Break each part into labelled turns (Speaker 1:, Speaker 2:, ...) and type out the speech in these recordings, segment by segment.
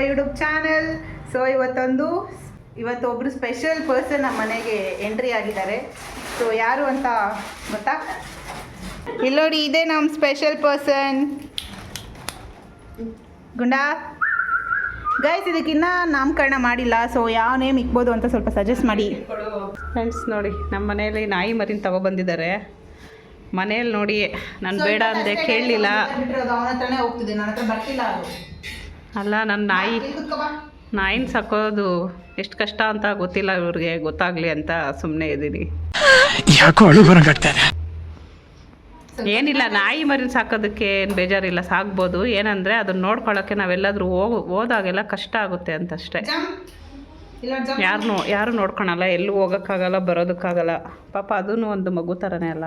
Speaker 1: YouTube channel. So ಇವತ್ತು ಒಬ್ರು special person ನಮ್ಮ ಮನೆಗೆ ಎಂಟ್ರಿ ಆಗಿದ್ದಾರೆ. ಸೊ ಯಾರು ಅಂತ ಗೊತ್ತಾ? ಇಲ್ಲಿ ನೋಡಿ, ಇದೇ ನಮ್ಮ ಸ್ಪೆಷಲ್ ಪರ್ಸನ್ ಗುಂಡಾ. ಗೈಸ್, ಇದಕ್ಕಿನ್ನ ನಾಮಕರಣ ಮಾಡಿಲ್ಲ. ಸೊ ಯಾವ ನೇಮ್ ಇಕ್ಬೋದು ಅಂತ ಸ್ವಲ್ಪ ಸಜೆಸ್ಟ್ ಮಾಡಿ
Speaker 2: ಫ್ರೆಂಡ್ಸ್. ನೋಡಿ, ನಮ್ಮ ಮನೆಯಲ್ಲಿ ನಾಯಿ ಮರಿನ ತಗೊಬಂದಿದ್ದಾರೆ. ಮನೇಲಿ ನೋಡಿ, ನಾನು ಬೇಡ ಅಂದೆ, ಕೇಳಲಿಲ್ಲ. ಅಲ್ಲ, ನನ್ನ ನಾಯಿನ ಸಾಕೋದು ಎಷ್ಟು ಕಷ್ಟ ಅಂತ ಗೊತ್ತಿಲ್ಲ ಇವ್ರಿಗೆ, ಗೊತ್ತಾಗ್ಲಿ ಅಂತ ಸುಮ್ಮನೆ ಇದ್ದೀನಿ. ಏನಿಲ್ಲ, ನಾಯಿ ಮರಿನ ಸಾಕೋದಕ್ಕೆ ಏನು ಬೇಜಾರಿಲ್ಲ, ಸಾಕ್ಬೋದು. ಏನಂದರೆ ಅದನ್ನ ನೋಡ್ಕೊಳ್ಳೋಕ್ಕೆ ನಾವೆಲ್ಲಾದರೂ ಹೋದಾಗೆಲ್ಲ ಕಷ್ಟ ಆಗುತ್ತೆ ಅಂತಷ್ಟೇ. ಯಾರು ನೋಡ್ಕೊಳಲ್ಲ, ಎಲ್ಲೂ ಹೋಗೋಕ್ಕಾಗಲ್ಲ, ಬರೋದಕ್ಕಾಗಲ್ಲ. ಪಾಪ ಅದೂ ಒಂದು ಮಗು ಥರನೇ ಅಲ್ಲ.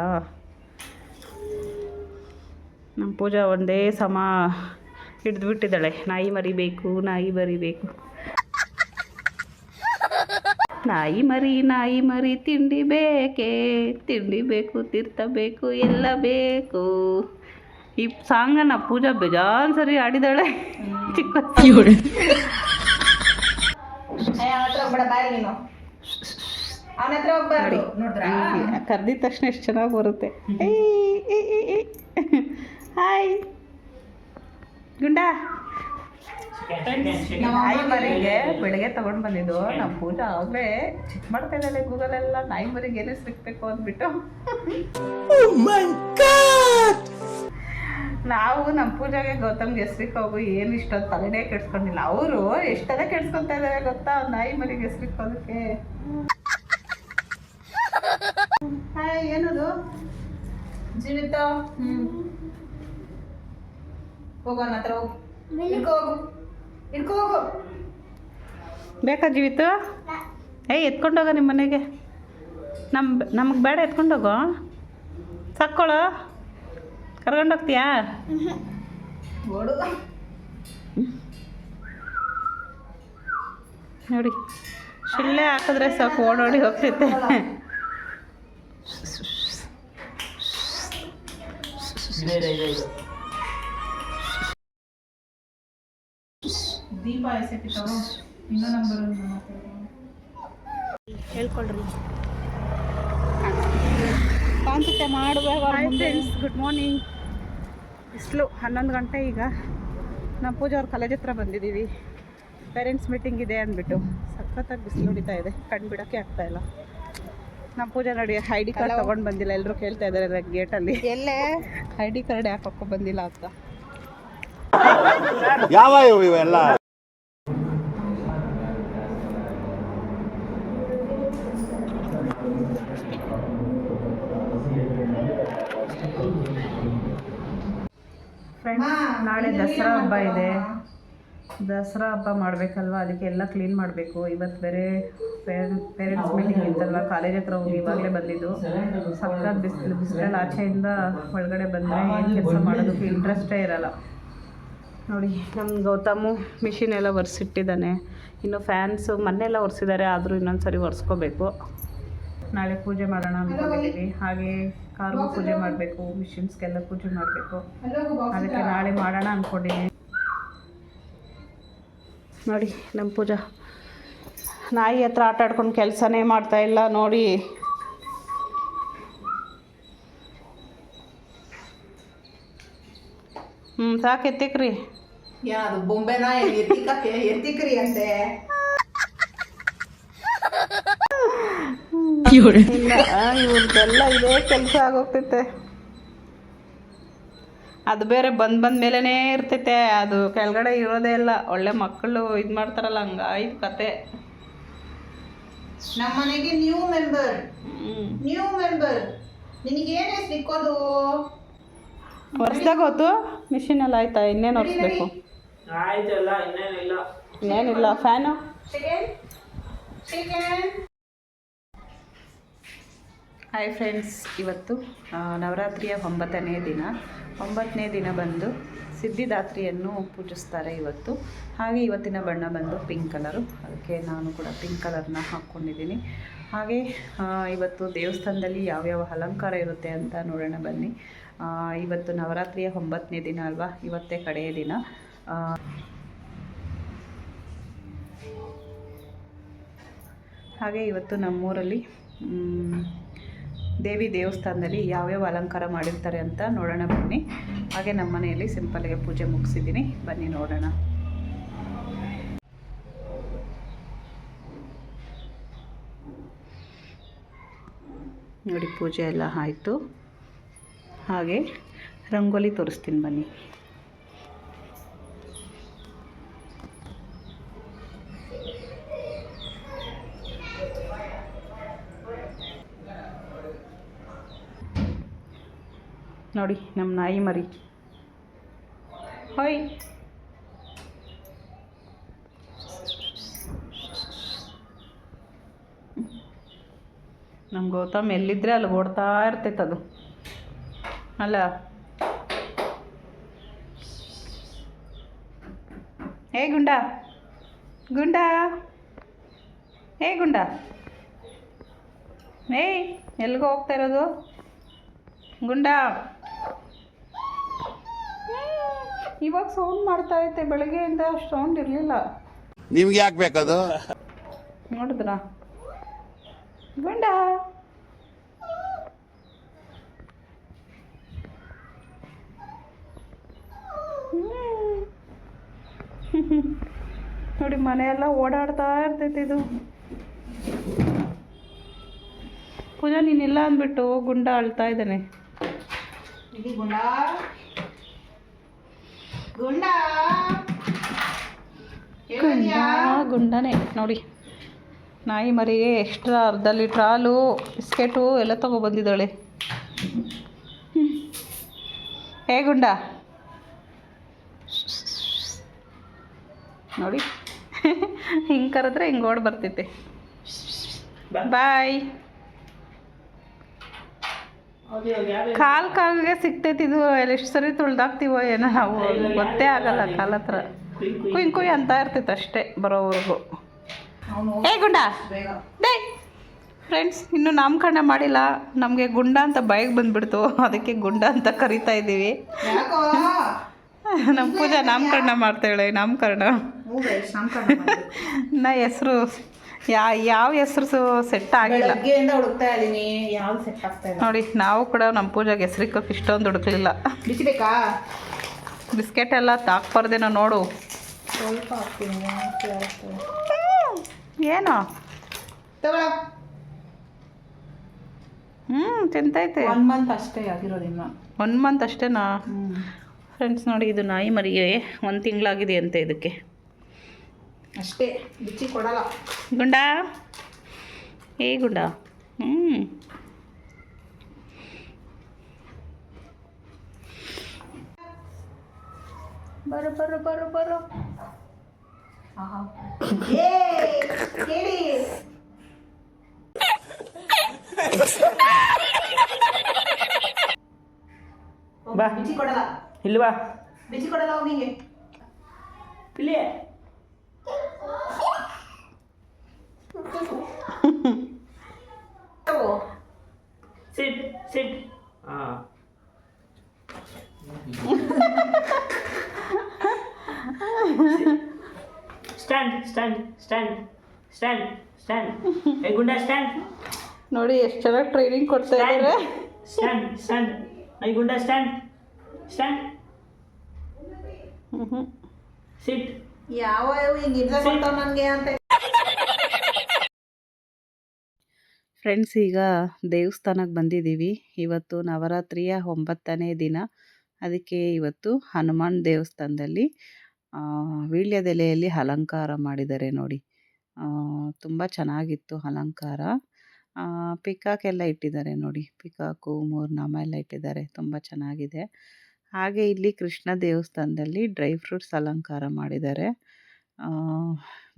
Speaker 2: ನಮ್ಮ ಪೂಜಾ ಒಂದೇ ಸಮ ಹಿಡಿದ್ಬಿಟ್ಟಿದ್ದಾಳೆ, ನಾಯಿ ಮರಿಬೇಕು, ನಾಯಿ ಮರಿಬೇಕು. ನಾಯಿ ಮರಿ ತಿಂಡಿ ಬೇಕೇ, ತಿಂಡಿ ಬೇಕು, ತೀರ್ಥ ಬೇಕು, ಎಲ್ಲ ಬೇಕು. ಈ ಸಾಂಗನ್ನ ಪೂಜಾ ಬೇಜಾನ್ ಸರಿ ಆಡಿದಾಳೆ ಚಿಕ್ಕ. ಕರ್ದಿದ ತಕ್ಷಣ ಎಷ್ಟು ಚೆನ್ನಾಗಿ ಬರುತ್ತೆ. ಹಾಯ್ ಗುಂಡಾ. ನಾಯಿ ಮರಿಗೆ ಬೆಳಗ್ಗೆ ತಗೊಂಡು ಬಂದಿದ್ದು ನಮ್ಮ ಪೂಜಾ. ಆಗಲೇ ಚೆಕ್ ಮಾಡ್ತಾ ಇದ್ದಾಳೆ ಗೂಗಲೆಲ್ಲ, ನಾಯಿ ಮರಿಗೆ ಏನೇ ಸಿಕ್ಬೇಕು ಅಂದ್ಬಿಟ್ಟು. ನಾವು ನಮ್ಮ ಪೂಜಾಗೆ ಗೌತಮ್ಗೆ ಹೆಸ್ರಿಗೆ ಹೋಗು ಏನು ಇಷ್ಟೊಂದು ತಲೆನೇ ಕೆಡ್ಸ್ಕೊಂಡಿಲ್ಲ. ಅವರು ಎಷ್ಟೆಲ್ಲ ಕೆಡ್ಸ್ಕೊತಾ ಇದ್ದಾರೆ ಗೊತ್ತಾ, ನಾಯಿ ಮರಿಗೆ ಹೆಸ್ರಿಗೆ ಹೋಗೋದಕ್ಕೆ. ಹಾಯ್, ಏನದು ಜೀವಿತ? ಹೋಗೋಣ ಹತ್ರ, ಹೋಗು, ಇಟ್ಕೋ ಹೋಗು. ಬೇಕಾ ಜೀವಿತ? ಎತ್ಕೊಂಡೋಗ ನಿಮ್ಮ ಮನೆಗೆ. ನಮಗೆ ಬೇಡ, ಎತ್ಕೊಂಡೋಗೋ, ಸಾಕ್ಕೊಳ್ಳೋ. ಕರ್ಕೊಂಡೋಗ್ತೀಯಾ? ನೋಡಿ, ಶಿಳ್ಳೆ ಹಾಕಿದ್ರೆ ಸಾಕು, ಓಡೋಡಿ ಹೋಗ್ತೈತೆ. ದೀಪ ಎಸೆತಿ ತಗೋ, ಇನ್ನೂ ನಂಬರ್ ಹೇಳ್ಕೊಳ್ರಿ. ಕಾನ್ಸುತ್ತೆ ಮಾಡಬೇಕು. Hi friends, good morning. ಬಿಸಿಲು 11 ಗಂಟೆ ಈಗ. ನಮ್ಮ ಪೂಜಾ ಅವ್ರ ಕಾಲೇಜ್ ಹತ್ರ ಬಂದಿದ್ದೀವಿ. ಪೇರೆಂಟ್ಸ್ ಮೀಟಿಂಗ್ ಇದೆ ಅಂದ್ಬಿಟ್ಟು ಸಖತ್ತಾಗಿ ಬಿಸಿಲು ಹೊಡಿತಾ ಇದೆ, ಕಣ್ಣು ಬಿಡೋಕ್ಕೆ ಆಗ್ತಾಯಿಲ್ಲ. ನಮ್ಮ ಪೂಜಾ ನೋಡಿ, ID ಕಾರ್ಡ್ ತೊಗೊಂಡು ಬಂದಿಲ್ಲ. ಎಲ್ಲರೂ ಕೇಳ್ತಾ ಇದ್ದಾರೆ ಗೇಟಲ್ಲಿ, ಎಲ್ಲೇ ID ಕಾರ್ಡ್ ಯಾಕೆ ಹಾಕೋ ಬಂದಿಲ್ಲ ಅಂತ.
Speaker 3: ಯಾವ ಇವೆಲ್ಲ
Speaker 2: ಫ್ರೆಂಡ್ಸ್, ನಾಳೆ ದಸರಾ ಹಬ್ಬ ಇದೆ. ದಸರಾ ಹಬ್ಬ ಮಾಡಬೇಕಲ್ವ, ಅದಕ್ಕೆ ಎಲ್ಲ ಕ್ಲೀನ್ ಮಾಡಬೇಕು. ಇವತ್ತು ಬೇರೆ ಪೇರೆಂಟ್ಸ್ ಮೀಟಿಂಗ್ ಇತ್ತಲ್ವ, ಕಾಲೇಜ್ ಹತ್ರ ಹೋಗಿ ಇವಾಗಲೇ ಬಂದಿದ್ದು. ಸಖತ್ ಬಿಸಿಲಲ್ಲಿ ಆಚೆಯಿಂದ ಒಳಗಡೆ ಬಂದರೆ ಏನು ಕೆಲಸ ಮಾಡೋದಕ್ಕೆ ಇಂಟ್ರೆಸ್ಟೇ ಇರಲ್ಲ. ನೋಡಿ, ನಮ್ಮ ಗೌತಮು ಮಿಷಿನ್ ಎಲ್ಲ ಒರೆಸಿಟ್ಟಿದ್ದಾನೆ. ಇನ್ನು ಫ್ಯಾನ್ಸು ಮೊನ್ನೆಲ್ಲ ಒರೆಸಿದ್ದಾರೆ, ಆದರೂ ಇನ್ನೊಂದು ಸರಿ ಒರೆಸ್ಕೋಬೇಕು. ನಾಳೆ ಪೂಜೆ ಮಾಡೋಣ ಅಂದ್ಕೊಂಡಿದ್ದೀವಿ. ಹಾಗೆ ಕಾರ್ಗೂ ಪೂಜೆ ಮಾಡಬೇಕು, ಮಿಷಿನ್ಸ್ಗೆಲ್ಲ ಪೂಜೆ ಮಾಡಬೇಕು. ಅದಕ್ಕೆ ನಾಳೆ ಮಾಡೋಣ ಅಂದ್ಕೊಂಡಿದ್ದೀನಿ. ನೋಡಿ, ನಮ್ಮ ಪೂಜಾ ನಾಯಿ ಹತ್ರ ಆಟ ಆಡ್ಕೊಂಡು ಕೆಲಸನೇ ಮಾಡ್ತಾಯಿಲ್ಲ ನೋಡಿ. ಸಾಕು, ಎತ್ತಿಕ್ರಿ.
Speaker 1: ಯಾರು ಬೊಂಬೆನ ಎತ್ತಿಕ್ರಿ ಅಂತೆ.
Speaker 2: ಇವ್ರದ್ದೆಲ್ಲ ಇದೇ ಕೆಲಸ ಆಗೋಗ್ತೈತೆ. ಅದು ಬೇರೆ ಬಂದ ಮೇಲೇ ಇರ್ತೈತೆ, ಅದು ಕೆಳಗಡೆ ಇರೋದೇ ಇಲ್ಲ. ಒಳ್ಳೆ ಮಕ್ಕಳು ಇದು ಮಾಡ್ತಾರಲ್ಲ, ಹಂಗಾಯ್ತು ಕತೆ.
Speaker 1: ನಮ್ಮ ಮನೆಗೆ ನ್ಯೂ ಮೆಂಬರ್. ನಿನಗೇನೇ ಸಿಕ್ಕೋದು?
Speaker 2: ಒರೆಸ್ದಾಗ ಹೋತು ಮಿಷಿನಲ್ಲಿ. ಆಯ್ತಾ? ಇನ್ನೇನು ಒರೆಸ್ಬೇಕು? ಇನ್ನೇನಿಲ್ಲ. ಫ್ಯಾನು ಹಾಯ್ ಫ್ರೆಂಡ್ಸ್, ಇವತ್ತು ನವರಾತ್ರಿಯ 9ನೇ ದಿನ. 9ನೇ ದಿನ ಬಂದು ಸಿದ್ಧಿದಾತ್ರಿಯನ್ನು ಪೂಜಿಸ್ತಾರೆ ಇವತ್ತು. ಹಾಗೆ ಇವತ್ತಿನ ಬಣ್ಣ ಬಂದು ಪಿಂಕ್ ಕಲರು, ಅದಕ್ಕೆ ನಾನು ಕೂಡ ಪಿಂಕ್ ಕಲರ್ನ ಹಾಕ್ಕೊಂಡಿದ್ದೀನಿ. ಹಾಗೆ ಇವತ್ತು ದೇವಸ್ಥಾನದಲ್ಲಿ ಯಾವ್ಯಾವ ಅಲಂಕಾರ ಇರುತ್ತೆ ಅಂತ ನೋಡೋಣ ಬನ್ನಿ. ಇವತ್ತು ನವರಾತ್ರಿಯ 9ನೇ ದಿನ ಅಲ್ವಾ, ಇವತ್ತೇ ಕಡೆಯ ದಿನ. ಹಾಗೆ ಇವತ್ತು ನಮ್ಮೂರಲ್ಲಿ ದೇವಿ ದೇವಸ್ಥಾನದಲ್ಲಿ ಯಾವ್ಯಾವ ಅಲಂಕಾರ ಮಾಡಿರ್ತಾರೆ ಅಂತ ನೋಡೋಣ ಬನ್ನಿ. ಹಾಗೆ ನಮ್ಮ ಮನೆಯಲ್ಲಿ ಸಿಂಪಲ್ಗೆ ಪೂಜೆ ಮುಗಿಸಿದ್ದೀನಿ, ಬನ್ನಿ ನೋಡೋಣ. ನೋಡಿ ಪೂಜೆ ಎಲ್ಲ ಆಯಿತು. ಹಾಗೆ ರಂಗೋಲಿ ತೋರಿಸ್ತೀನಿ ಬನ್ನಿ. ನೋಡಿ ನಮ್ಮ ನಾಯಿ ಮರಿ ಹೊಯ್. ನಮ್ಮ ಗೌತಮ್ ಎಲ್ಲಿದ್ದರೆ ಅಲ್ಲಿ ಓಡ್ತಾ ಇರ್ತೈತೆ ಅದು ಅಲ್ಲ. ಹೇ ಗುಂಡ ಗುಂಡ, ಹೇ ಗುಂಡ, ಏಯ್ ಎಲ್ಲಿಗೋ ಹೋಗ್ತಾ ಇರೋದು ಗುಂಡ? ಇವಾಗ ಸೌಂಡ್ ಮಾಡ್ತಾ ಐತೆ, ಬೆಳಗ್ಗೆಯಿಂದ ಅಷ್ಟು ಸೌಂಡ್ ಇರಲಿಲ್ಲ.
Speaker 3: ನಿಮ್ಗೆ ಯಾಕೆ ಬೇಕದು?
Speaker 2: ನೋಡಿದ್ರ ಗುಂಡ? ನೋಡಿ ಮನೆಯೆಲ್ಲ ಓಡಾಡ್ತಾ ಇರ್ತೈತಿ ಇದು. ಪೂಜಾ ನೀನಿಲ್ಲ ಅಂದ್ಬಿಟ್ಟು ಗುಂಡ ಅಳ್ತಾ ಇದ್ದಾನೆ.
Speaker 1: ಗುಂಡ ಗುಂಡ
Speaker 2: ಗುಂಡ ಗುಂಡನೇ ನೋಡಿ. ನಾಯಿ ಮರಿಗೆ ಎಕ್ಸ್ಟ್ರಾ ಅರ್ಧ ಲೀಟ್ರ್ ಹಾಲು, ಬಿಸ್ಕೆಟು ಎಲ್ಲ ತೊಗೊಬಂದಿದ್ದಾಳೆ. ಹೇ ಗುಂಡ ನೋಡಿ, ಹಿಂಗೆ ಕರೆದ್ರೆ ಹಿಂಗೆ ಓಡ್ ಬರ್ತೈತೆ. ಬಾಯ್. ಕಾಲ್ಗೆ ಸಿಗ್ತೈತಿ ಇದು. ಎಷ್ಟು ಸರಿ ತುಳ್ದಾಕ್ತೀವೋ ಏನೋ ನಾವು, ಗೊತ್ತೇ ಆಗಲ್ಲ ಕಾಲ ಹತ್ರ. ಕುಯ್ ಕುಯ್ ಅಂತ ಇರ್ತೈತೆ ಅಷ್ಟೇ ಬರೋವರೆಗೂ. ಏ ಗುಂಡ ಡೇ ಫ್ರೆಂಡ್ಸ್, ಇನ್ನೂ ನಾಮಕರಣ ಮಾಡಿಲ್ಲ. ನಮಗೆ ಗುಂಡ ಅಂತ ಬಾಯಿಗೆ ಬಂದುಬಿಡ್ತು, ಅದಕ್ಕೆ ಗುಂಡ ಅಂತ ಕರಿತಾ ಇದ್ದೀವಿ. ನಮ್ಮ ಪೂಜಾ ನಾಮಕರಣ ಮಾಡ್ತಾಳೆ. ನಾಮಕರಣ ನಾ ಹೆಸರು ಯಾವ ಹೆಸರು ಸೆಟ್ ಆಗಿಲ್ಲ.
Speaker 1: ಹುಡುಕ್ತಾ ಇದ್ದೀನಿ, ಯಾವ್ದು ಸೆಟ್ ಆಗ್ತಾ ಇದೆ
Speaker 2: ನೋಡಿ. ನಾವು ಕೂಡ ನಮ್ಮ ಪೂಜಾಗೆ ಹೆಸರಿಕ್ಕಕ್ಕೆ ಇಷ್ಟೊಂದು ಹುಡುಕ್ಲಿಲ್ಲ.
Speaker 1: ಬಿಸಿಬೇಕಾ?
Speaker 2: ಬಿಸ್ಕೆಟ್ ಎಲ್ಲ ತಾಕ್ಬಾರ್ದೇನೋ ನೋಡು.
Speaker 1: ಸ್ವಲ್ಪ ಹಾಕ್ತೀನಿ.
Speaker 2: ಏನೋ ತಿಂತೈತೆ.
Speaker 1: 1 ಮಂತ್ ಅಷ್ಟೇ ಆಗಿರೋದಿನ್ನ.
Speaker 2: 1 ಮಂತ್ ಅಷ್ಟೇನಾ ಫ್ರೆಂಡ್ಸ್? ನೋಡಿ ಇದು ನಾಯಿ ಮರಿಗೆ 1 ತಿಂಗಳಾಗಿದೆ ಅಂತೆ ಇದಕ್ಕೆ
Speaker 1: ಅಷ್ಟೇ. ಬಿಚ್ಚಿ ಕೊಡಲ್ಲ.
Speaker 2: ಗುಂಡ, ಏ ಗುಂಡ.
Speaker 1: ಬರೋ ಬರೋ ಬರೋ ಬರೋ. ಕೇಳಿ
Speaker 4: ಬಾ.
Speaker 1: ಬಿಚ್ಚಿ ಕೊಡಲ್ಲ.
Speaker 4: ಇಲ್ವಾ?
Speaker 1: ಬಿಚ್ಚಿ ಕೊಡಲ್ಲ ಅವನಿಗೆ.
Speaker 4: ಇಲ್ಲಿ ಸಿಟ್ ಸಿಟ್. ಹಾಂ stand stand stand stand stand. ಏ ಗುಂಡ ಸ್ಟ್ಯಾಂಡ್.
Speaker 2: ನೋಡಿ ಎಷ್ಟು ಚೆನ್ನಾಗಿ ಟ್ರೈನಿಂಗ್ ಕೊಡ್ತಾ ಇದ್ದಾರೆ.
Speaker 4: Stand stand. ಐ ಗುಂಡ ಸ್ಟ್ಯಾಂಡ್ ಸ್ಟ್ಯಾಂಡ್. ಸಿಟ್.
Speaker 1: ಯಾವ ಹಿಂಗೆ ಇರ್ದ ಕೊಡ್ತಾವ ನನಗೆ ಅಂತ.
Speaker 2: ಫ್ರೆಂಡ್ಸ್, ಈಗ ದೇವಸ್ಥಾನಕ್ಕೆ ಬಂದಿದ್ದೀವಿ. ಇವತ್ತು ನವರಾತ್ರಿಯ 9ನೇ ದಿನ. ಅದಕ್ಕೆ ಇವತ್ತು ಹನುಮಾನ್ ದೇವಸ್ಥಾನದಲ್ಲಿ ವೀಳ್ಯದೆಲೆಯಲ್ಲಿ ಅಲಂಕಾರ ಮಾಡಿದ್ದಾರೆ ನೋಡಿ. ತುಂಬ ಚೆನ್ನಾಗಿತ್ತು ಅಲಂಕಾರ. ಪಿಕಾಕೆಲ್ಲ ಇಟ್ಟಿದ್ದಾರೆ ನೋಡಿ. ಪಿಕಾಕು, 3 ನಾಮ ಎಲ್ಲ ಇಟ್ಟಿದ್ದಾರೆ. ತುಂಬ ಚೆನ್ನಾಗಿದೆ. ಹಾಗೆ ಇಲ್ಲಿ ಕೃಷ್ಣ ದೇವಸ್ಥಾನದಲ್ಲಿ ಡ್ರೈ ಫ್ರೂಟ್ಸ್ ಅಲಂಕಾರ ಮಾಡಿದ್ದಾರೆ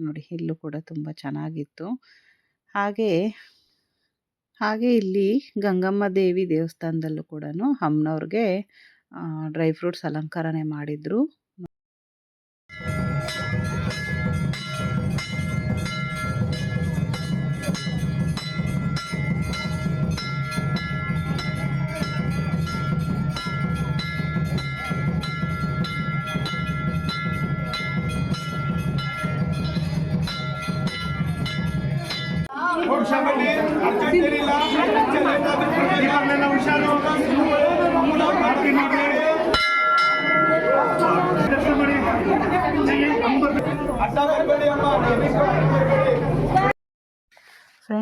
Speaker 2: ನೋಡಿ. ಇಲ್ಲೂ ಕೂಡ ತುಂಬ ಚೆನ್ನಾಗಿತ್ತು. ಹಾಗೆ ಇಲ್ಲಿ ಗಂಗಮ್ಮ ದೇವಿ ದೇವಸ್ಥಾನದಲ್ಲೂ ಕೂಡ ಅಮ್ಮನವ್ರಿಗೆ ಡ್ರೈ ಫ್ರೂಟ್ಸ್ ಅಲಂಕಾರನೇ ಮಾಡಿದರು.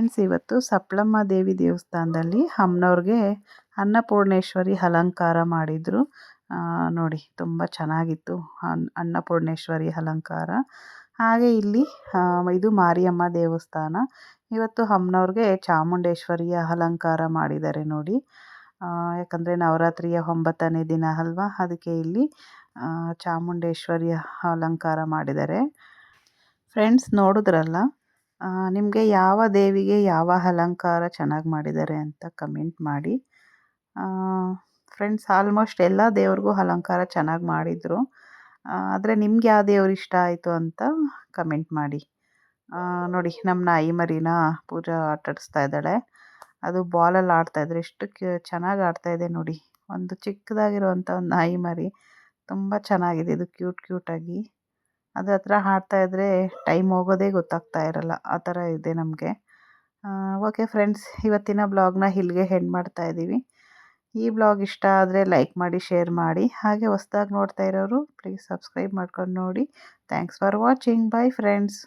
Speaker 2: ಫ್ರೆಂಡ್ಸ್, ಇವತ್ತು ಸಪ್ಲಮ್ಮ ದೇವಿ ದೇವಸ್ಥಾನದಲ್ಲಿ ಅಮ್ಮನವ್ರಿಗೆ ಅನ್ನಪೂರ್ಣೇಶ್ವರಿ ಅಲಂಕಾರ ಮಾಡಿದರು. ನೋಡಿ ತುಂಬ ಚೆನ್ನಾಗಿತ್ತು ಅನ್ನಪೂರ್ಣೇಶ್ವರಿ ಅಲಂಕಾರ. ಹಾಗೆ ಇಲ್ಲಿ ಇದು ಮಾರಿಯಮ್ಮ ದೇವಸ್ಥಾನ. ಇವತ್ತು ಅಮ್ಮನವ್ರಿಗೆ ಚಾಮುಂಡೇಶ್ವರಿಯ ಅಲಂಕಾರ ಮಾಡಿದ್ದಾರೆ ನೋಡಿ. ಯಾಕಂದರೆ ನವರಾತ್ರಿಯ 9ನೇ ದಿನ ಅಲ್ವಾ, ಅದಕ್ಕೆ ಇಲ್ಲಿ ಚಾಮುಂಡೇಶ್ವರಿಯ ಅಲಂಕಾರ ಮಾಡಿದ್ದಾರೆ. ಫ್ರೆಂಡ್ಸ್, ನೋಡಿದ್ರಲ್ಲ, ನಿಮಗೆ ಯಾವ ದೇವಿಗೆ ಯಾವ ಅಲಂಕಾರ ಚೆನ್ನಾಗಿ ಮಾಡಿದ್ದಾರೆ ಅಂತ ಕಮೆಂಟ್ ಮಾಡಿ. ಫ್ರೆಂಡ್ಸ್, ಆಲ್ಮೋಸ್ಟ್ ಎಲ್ಲ ದೇವ್ರಿಗೂ ಅಲಂಕಾರ ಚೆನ್ನಾಗಿ ಮಾಡಿದರು. ಆದರೆ ನಿಮ್ಗೆ ಯಾವ ದೇವ್ರು ಇಷ್ಟ ಆಯಿತು ಅಂತ ಕಮೆಂಟ್ ಮಾಡಿ. ನೋಡಿ, ನಮ್ಮ ನಾಯಿ ಮರಿನ ಪೂಜಾ ಆಟಾಡಿಸ್ತಾ ಇದ್ದಾಳೆ. ಅದು ಬಾಲಲ್ಲಿ ಆಡ್ತಾಯಿದ್ರೆ ಎಷ್ಟು ಚೆನ್ನಾಗಿ ಆಡ್ತಾಯಿದೆ ನೋಡಿ. ಒಂದು ಚಿಕ್ಕದಾಗಿರುವಂಥ ಒಂದು ನಾಯಿ ಮರಿ, ತುಂಬ ಚೆನ್ನಾಗಿದೆ ಇದು, ಕ್ಯೂಟಾಗಿ. ಅದ್ರ ಹತ್ರ ಆಡ್ತಾಯಿದ್ರೆ ಟೈಮ್ ಹೋಗೋದೇ ಗೊತ್ತಾಗ್ತಾ ಇರಲ್ಲ, ಆ ಥರ ಇದೆ ನಮಗೆ. ಓಕೆ ಫ್ರೆಂಡ್ಸ್, ಇವತ್ತಿನ ಬ್ಲಾಗ್ನ ಇಲ್ಲಿಗೆ ಎಂಡ್ ಮಾಡ್ತಾ ಇದ್ದೀವಿ. ಈ ಬ್ಲಾಗ್ ಇಷ್ಟ ಆದರೆ ಲೈಕ್ ಮಾಡಿ, ಶೇರ್ ಮಾಡಿ. ಹಾಗೆ ಹೊಸ್ದಾಗಿ ನೋಡ್ತಾ ಇರೋರು ಪ್ಲೀಸ್ ಸಬ್ಸ್ಕ್ರೈಬ್ ಮಾಡ್ಕೊಂಡು ನೋಡಿ. Thanks for watching. Bye friends.